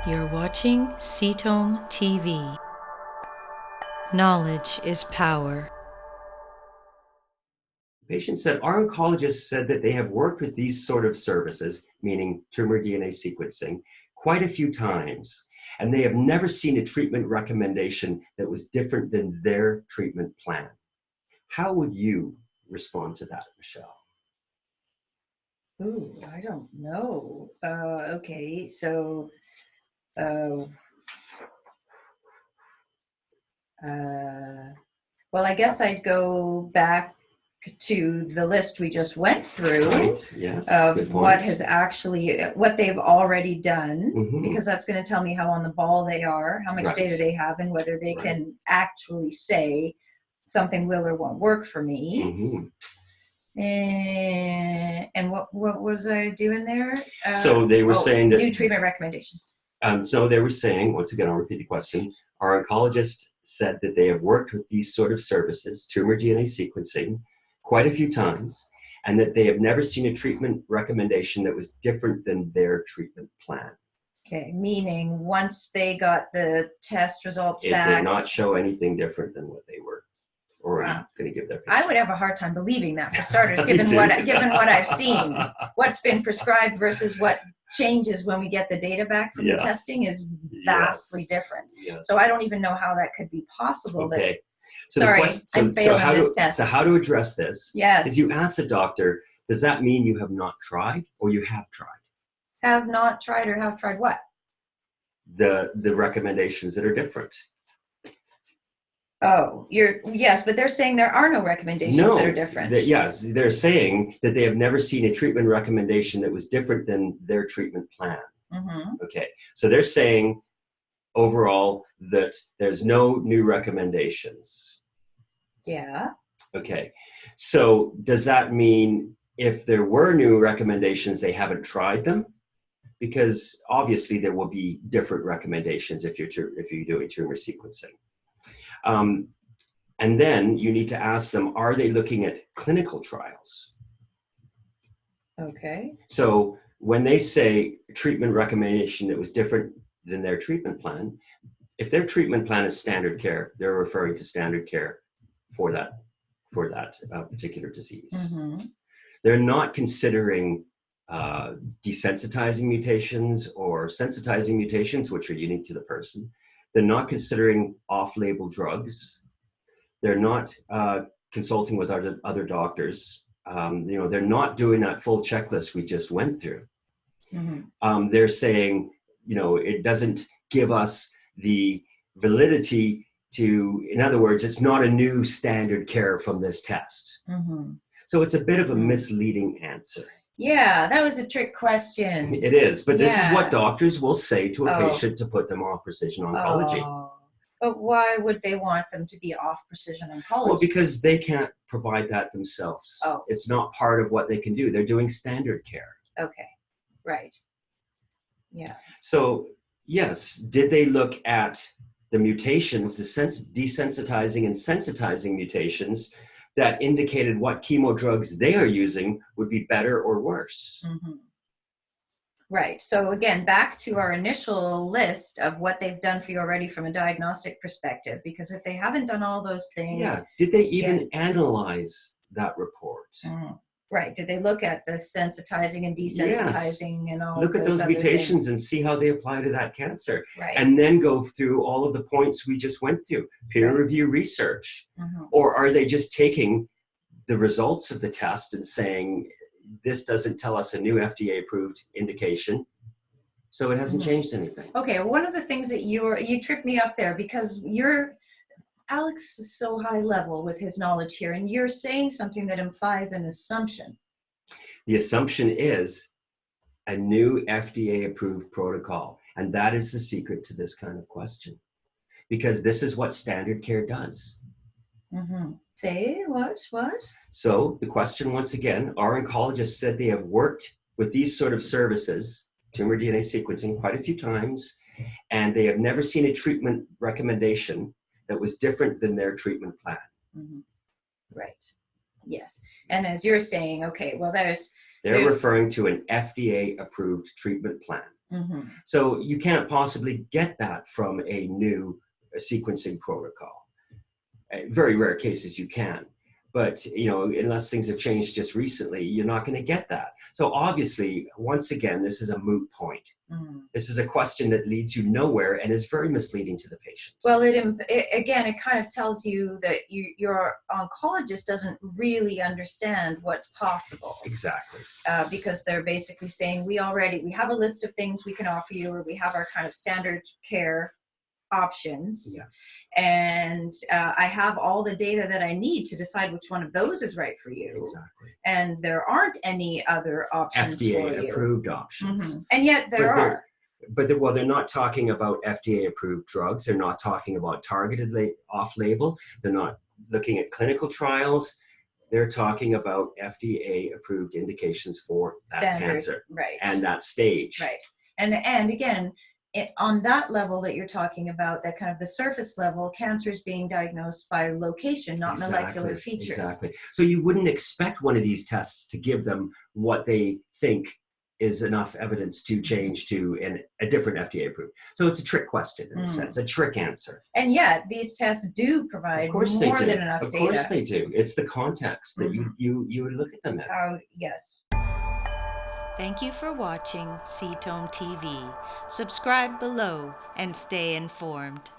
You're watching CTOM TV. Knowledge is power. Patient said, our oncologist said that they have worked with these sort of services, meaning tumor DNA sequencing, quite a few times, and they have never seen a treatment recommendation that was different than their treatment plan. How would you respond to that, Michelle? Ooh, I don't know. Okay, so well, I guess I'd go back to the list we just went through Right, yes, of what they've already done, Mhm. because that's going to tell me how on the ball they are, how much Right. data they have, and whether they Right. can actually say something will or won't work for me. Mhm. And what was I doing there? So they were saying that new treatment recommendations. So they were saying, once again, I'll repeat the question. Our oncologist said that they have worked with these sort of services, tumor DNA sequencing, quite a few times, and that they have never seen a treatment recommendation that was different than their treatment plan. Okay, meaning once they got the test results It back, did not show anything different than what they were already going to give their patient. I would have a hard time believing that, for starters, given too. what I've seen. What's been prescribed versus what changes when we get the data back from the Yes. testing is vastly different. Yes. So I don't even know how that could be possible. Okay. I'm failing this test. So how to address this Yes. is you ask the doctor, does that mean you have not tried or you have tried? Have not tried or have tried what? The recommendations that are different. Oh, yes, but they're saying there are no recommendations that are different. Yes, they're saying that they have never seen a treatment recommendation that was different than their treatment plan. Mm-hmm. Okay, so they're saying overall that there's no new recommendations. Yeah. Okay, so does that mean if there were new recommendations, they haven't tried them? Because obviously there will be different recommendations if you're doing tumor sequencing. And then you need to ask them, are they looking at clinical trials? Okay. So when they say treatment recommendation that was different than their treatment plan, if their treatment plan is standard care, they're referring to standard care for that particular disease. Mm-hmm. They're not considering desensitizing mutations or sensitizing mutations, which are unique to the person. They're not considering off-label drugs. They're not consulting with other doctors. They're not doing that full checklist we just went through. Mm-hmm. They're saying, it doesn't give us the validity to, in other words, it's not a new standard care from this test. Mm-hmm. So it's a bit of a misleading answer. Yeah, that was a trick question. It is, but this is what doctors will say to a patient to put them off precision oncology. Oh. But why would they want them to be off precision oncology? Well, because they can't provide that themselves. Oh. It's not part of what they can do. They're doing standard care. Okay, right. Yeah. So, yes, did they look at the mutations, the desensitizing and sensitizing mutations that indicated what chemo drugs they are using would be better or worse? Mm-hmm. Right. So again, back to our initial list of what they've done for you already from a diagnostic perspective, because if they haven't done all those things. Yeah. Did they even analyze that report? Mm-hmm. Right. Did they look at the sensitizing and desensitizing and all look at those mutations things? And see how they apply to that cancer. Right. And then go through all of the points we just went through, peer review research. Mm-hmm. Or are they just taking the results of the test and saying, this doesn't tell us a new FDA-approved indication, so it hasn't changed anything? Okay, one of the things that you tripped me up there, because Alex is so high level with his knowledge here, and you're saying something that implies an assumption. The assumption is a new FDA-approved protocol, and that is the secret to this kind of question, because this is what standard care does. Mm-hmm. Say what? So the question, once again, our oncologist said they have worked with these sort of services, tumor DNA sequencing, quite a few times, and they have never seen a treatment recommendation that was different than their treatment plan. Mm-hmm. Right. Yes. And as you're saying, okay, well, they're referring to an FDA-approved treatment plan. Mhm. So you can't possibly get that from a new sequencing protocol. Very rare cases you can. But, unless things have changed just recently, you're not going to get that. So obviously, once again, this is a moot point. Mm. This is a question that leads you nowhere and is very misleading to the patient. Well, it kind of tells you that your oncologist doesn't really understand what's possible. Exactly. Because they're basically saying, we have a list of things we can offer you, or we have our kind of standard care options. Yes. And I have all the data that I need to decide which one of those is right for you. Exactly. And there aren't any other options for you. FDA approved options. And yet there are. But they're not talking about FDA approved drugs. They're not talking about targeted off-label. They're not looking at clinical trials. They're talking about FDA approved indications for that cancer. Right. And that stage. Right. And again, on that level that you're talking about, that kind of the surface level, cancer is being diagnosed by location, not molecular features. Exactly. So you wouldn't expect one of these tests to give them what they think is enough evidence to change to a different FDA approved. So it's a trick question in a sense, a trick answer. And yet these tests do provide more than enough data. Of course they do. It's the context that you would look at them in. Oh, yes. Thank you for watching CTOM TV. Subscribe below and stay informed.